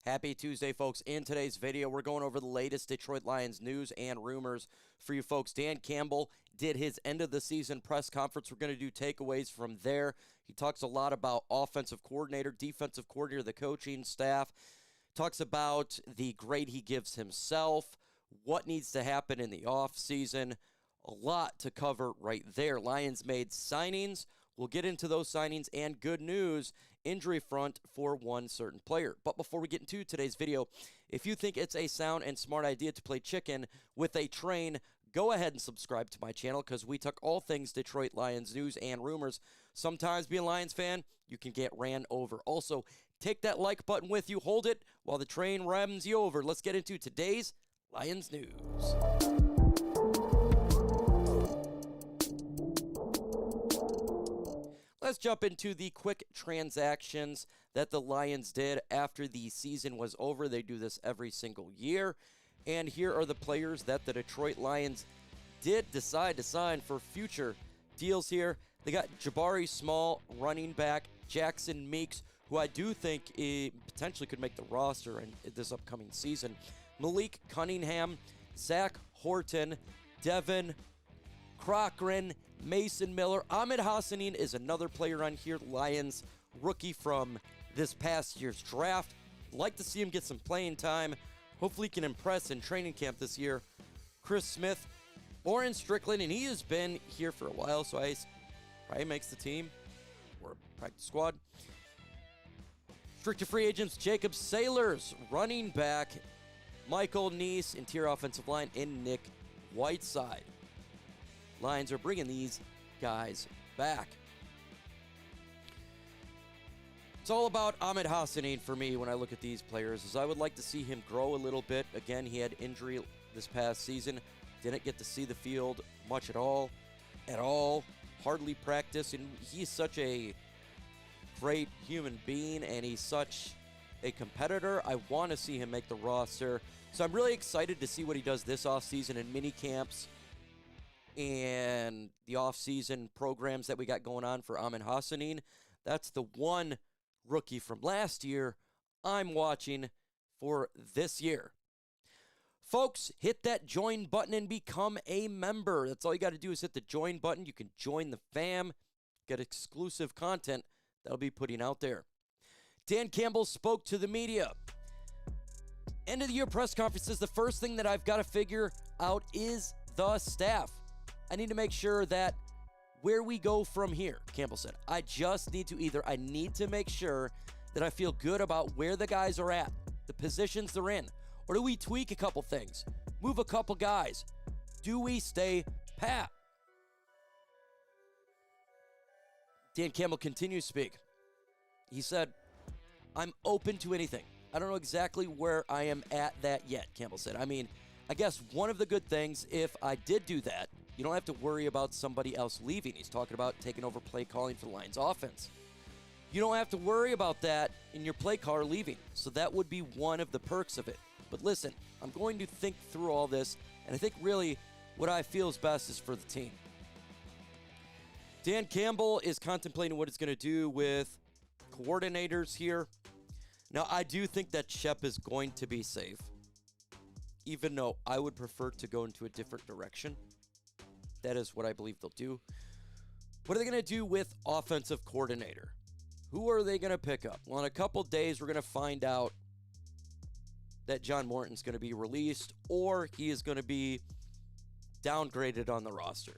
Happy Tuesday, folks. In today's video, we're going over the latest Detroit Lions news and rumors for you folks. Dan Campbell did his end-of-the-season press conference. We're going to do takeaways from there. He talks a lot about offensive coordinator, defensive coordinator, the coaching staff. Talks about the grade he gives himself, what needs to happen in the offseason. A lot to cover right there. Lions made signings. We'll get into those signings and good news, injury front for one certain player. But before we get into today's video, if you think it's a sound and smart idea to play chicken with a train, go ahead and subscribe to my channel because we talk all things Detroit Lions news and rumors. Sometimes being a Lions fan, you can get ran over. Also, take that like button with you. Hold it while the train rams you over. Let's get into today's Lions news. Let's jump into the quick transactions that the Lions did after the season was over. They do this every single year. And here are the players that the Detroit Lions did decide to sign for future deals here. They got Jabari Small, running back, Jackson Meeks, who I do think potentially could make the roster in this upcoming season. Malik Cunningham, Zach Horton, Devin Cochran, Mason Miller. Ahmed Hassanein is another player on here. Lions rookie from this past year's draft. Like to see him get some playing time. Hopefully he can impress in training camp this year. Chris Smith, Loren Strickland, and he has been here for a while, so I probably makes the team or practice squad. Restricted free agents, Jacob Saylors, running back, Michael Niese, interior offensive line, and Nick Whiteside. Lions are bringing these guys back. It's all about Ahmed Hassanein for me when I look at these players, as I would like to see him grow a little bit. Again, he had injury this past season. Didn't get to see the field much at all. Hardly practiced, and he's such a great human being, and he's such a competitor. I want to see him make the roster. So I'm really excited to see what he does this offseason in mini camps and the offseason programs that we got going on for Ahmed Hassanein. That's the one rookie from last year I'm watching for this year. Folks, hit that join button and become a member. That's all you got to do is hit the join button. You can join the fam, get exclusive content that I'll be putting out there. Dan Campbell spoke to the media. End of the year press conferences, the first thing that I've got to figure out is the staff. I need to make sure that where we go from here, Campbell said, I need to make sure that I feel good about where the guys are at, the positions they're in. Or do we tweak a couple things, move a couple guys? Do we stay pat? Dan Campbell continues to speak. He said, I'm open to anything. I don't know exactly where I am at that yet, Campbell said. I guess one of the good things, if I did do that, you don't have to worry about somebody else leaving. He's talking about taking over play calling for the Lions offense. You don't have to worry about that in your play caller leaving. So that would be one of the perks of it. But listen, I'm going to think through all this, and I think really what I feel is best is for the team. Dan Campbell is contemplating what it's going to do with coordinators here. Now, I do think that Shep is going to be safe, even though I would prefer to go into a different direction. That is what I believe they'll do. What are they going to do with offensive coordinator? Who are they going to pick up? Well, in a couple days, we're going to find out that John Morton's going to be released or he is going to be downgraded on the roster.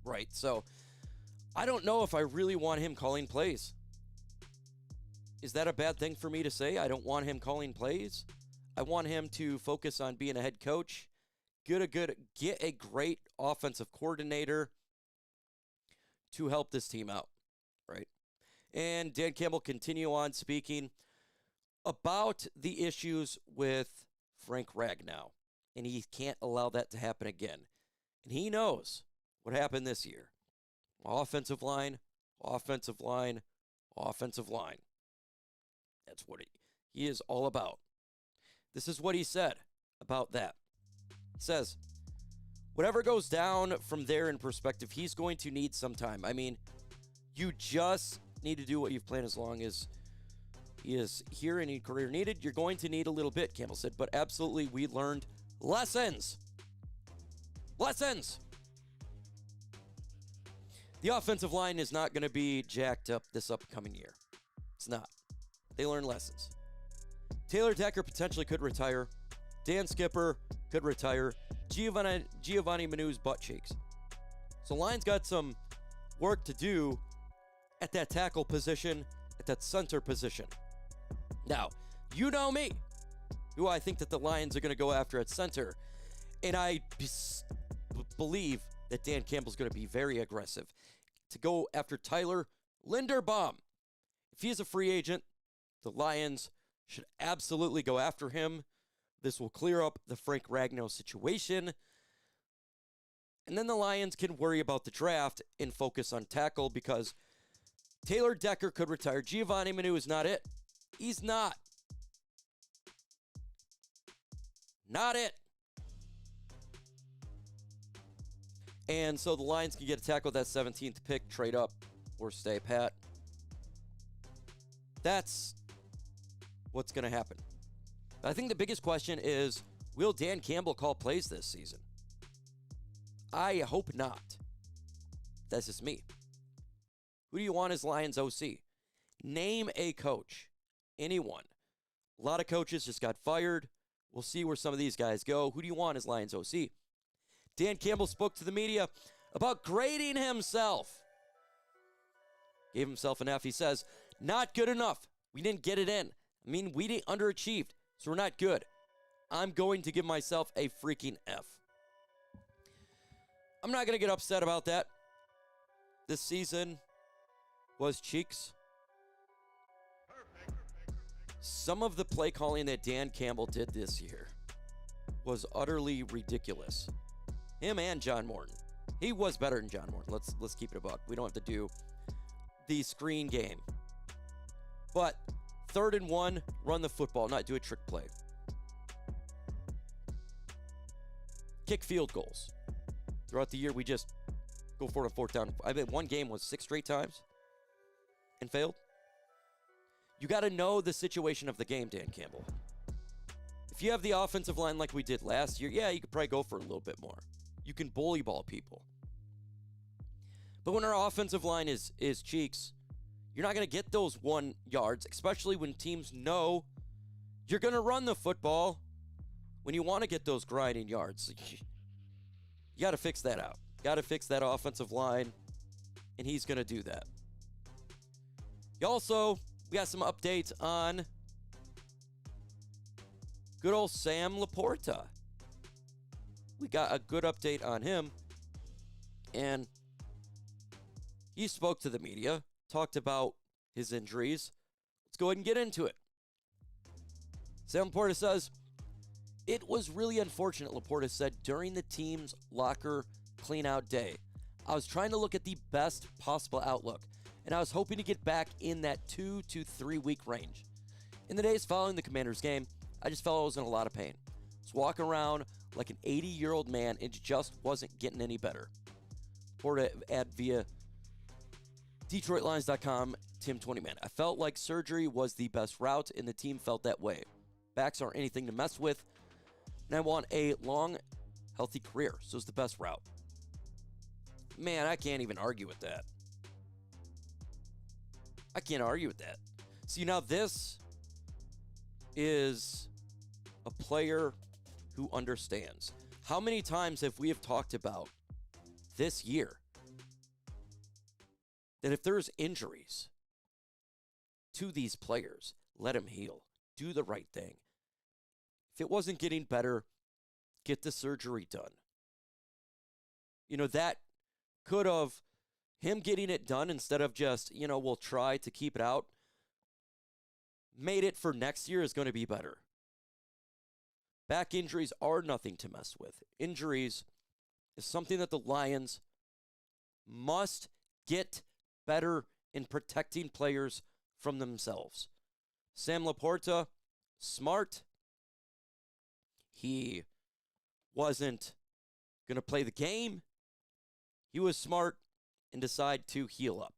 Right, so I don't know if I really want him calling plays. Is that a bad thing for me to say? I don't want him calling plays. I want him to focus on being a head coach. Get a great offensive coordinator to help this team out, right? And Dan Campbell continue on speaking about the issues with Frank Ragnow, and he can't allow that to happen again. And he knows what happened this year. Offensive line. That's what he is all about. This is what he said about that. He says, whatever goes down from there in perspective, he's going to need some time. You just need to do what you've planned as long as He is here and career needed. You're going to need a little bit, Campbell said, but absolutely we learned lessons. Lessons. The offensive line is not going to be jacked up this upcoming year. It's not. They learn lessons. Taylor Decker potentially could retire. Dan Skipper could retire. Giovanni Manu's butt cheeks. So Lions got some work to do at that tackle position, at that center position. Now, you know me, who I think that the Lions are going to go after at center. And I believe that Dan Campbell's going to be very aggressive to go after Tyler Linderbaum. If he is a free agent, the Lions should absolutely go after him. This will clear up the Frank Ragnow situation. And then the Lions can worry about the draft and focus on tackle because Taylor Decker could retire. Giovanni Manu is not it. He's not. Not it. And so the Lions can get a tackle with that 17th pick, trade up, or stay pat. That's what's going to happen. I think the biggest question is, will Dan Campbell call plays this season? I hope not. That's just me. Who do you want as Lions OC? Name a coach. Anyone. A lot of coaches just got fired. We'll see where some of these guys go. Who do you want as Lions OC? Dan Campbell spoke to the media about grading himself. Gave himself an F. He says, not good enough. We didn't get it in. I mean, we didn't underachieved, so we're not good. I'm going to give myself a freaking F. I'm not going to get upset about that. This season was cheeks. Some of the play calling that Dan Campbell did this year was utterly ridiculous. Him and John Morton. He was better than John Morton. Let's keep it a buck. We don't have to do the screen game. But 3rd and 1, run the football, not do a trick play. Kick field goals. Throughout the year, we just go for it on 4th down. I mean, one game was 6 straight times and failed. You got to know the situation of the game, Dan Campbell. If you have the offensive line like we did last year, yeah, you could probably go for a little bit more. You can bully ball people. But when our offensive line is cheeks, you're not going to get those 1 yards, especially when teams know you're going to run the football when you want to get those grinding yards. You got to fix that out. Got to fix that offensive line, and he's going to do that. We got some updates on good old Sam LaPorta. We got a good update on him, and he spoke to the media, talked about his injuries. Let's go ahead and get into it. Sam LaPorta says, it was really unfortunate, LaPorta said, during the team's locker clean-out day. I was trying to look at the best possible outlook, and I was hoping to get back in that 2 to 3 week range. In the days following the Commanders game, I just felt I was in a lot of pain. I was walking around like an 80-year-old man, and it just wasn't getting any better. LaPorta add via DetroitLions.com, Tim20Man. I felt like surgery was the best route, and the team felt that way. Backs aren't anything to mess with, and I want a long, healthy career, so it's the best route. Man, I can't even argue with that. I can't argue with that. See, now this is a player who understands. How many times have we talked about this year that if there's injuries to these players, let them heal. Do the right thing. If it wasn't getting better, get the surgery done. You know, that could have, him getting it done instead of just, we'll try to keep it out, made it for next year is going to be better. Back injuries are nothing to mess with. Injuries is something that the Lions must get better in protecting players from themselves. Sam LaPorta, smart. He wasn't going to play the game. He was smart and decided to heal up.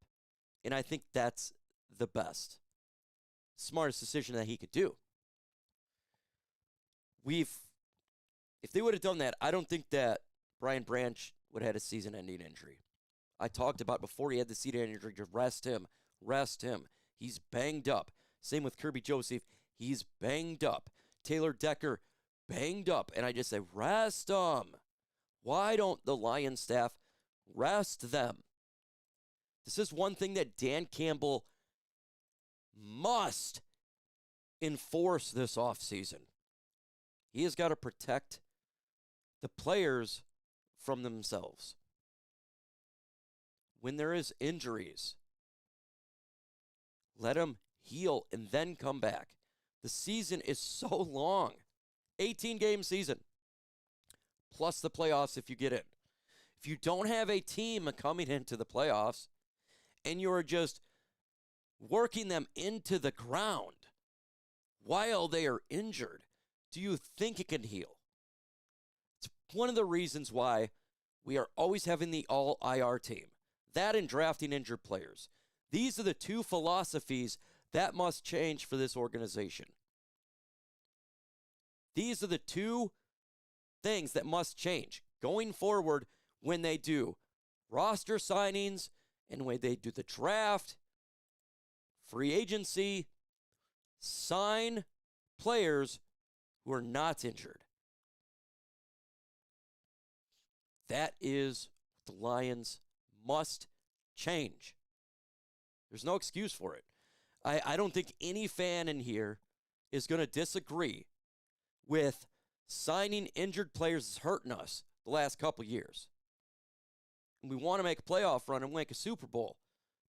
And I think that's the best. smartest decision that he could do. If they would have done that, I don't think that Brian Branch would have had a season-ending injury. I talked about before he had the season-ending injury to rest him. He's banged up. Same with Kirby Joseph. He's banged up. Taylor Decker, banged up. And I just say, rest them. Why don't the Lions staff rest them? This is one thing that Dan Campbell must enforce this offseason. He has got to protect the players from themselves. When there is injuries, let them heal and then come back. The season is so long. 18-game season. Plus the playoffs if you get in. If you don't have a team coming into the playoffs and you're just working them into the ground while they are injured, do you think it can heal? It's one of the reasons why we are always having the all-IR team. That and drafting injured players. These are the two philosophies that must change for this organization. These are the two things that must change going forward when they do roster signings and when they do the draft, free agency, sign players who are not injured. That is what the Lions must change. There's no excuse for it. I don't think any fan in here is going to disagree with signing injured players is hurting us the last couple years. And we want to make a playoff run and make a Super Bowl.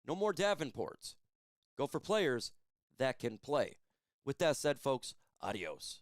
No more Davenports. Go for players that can play. With that said, folks, adios.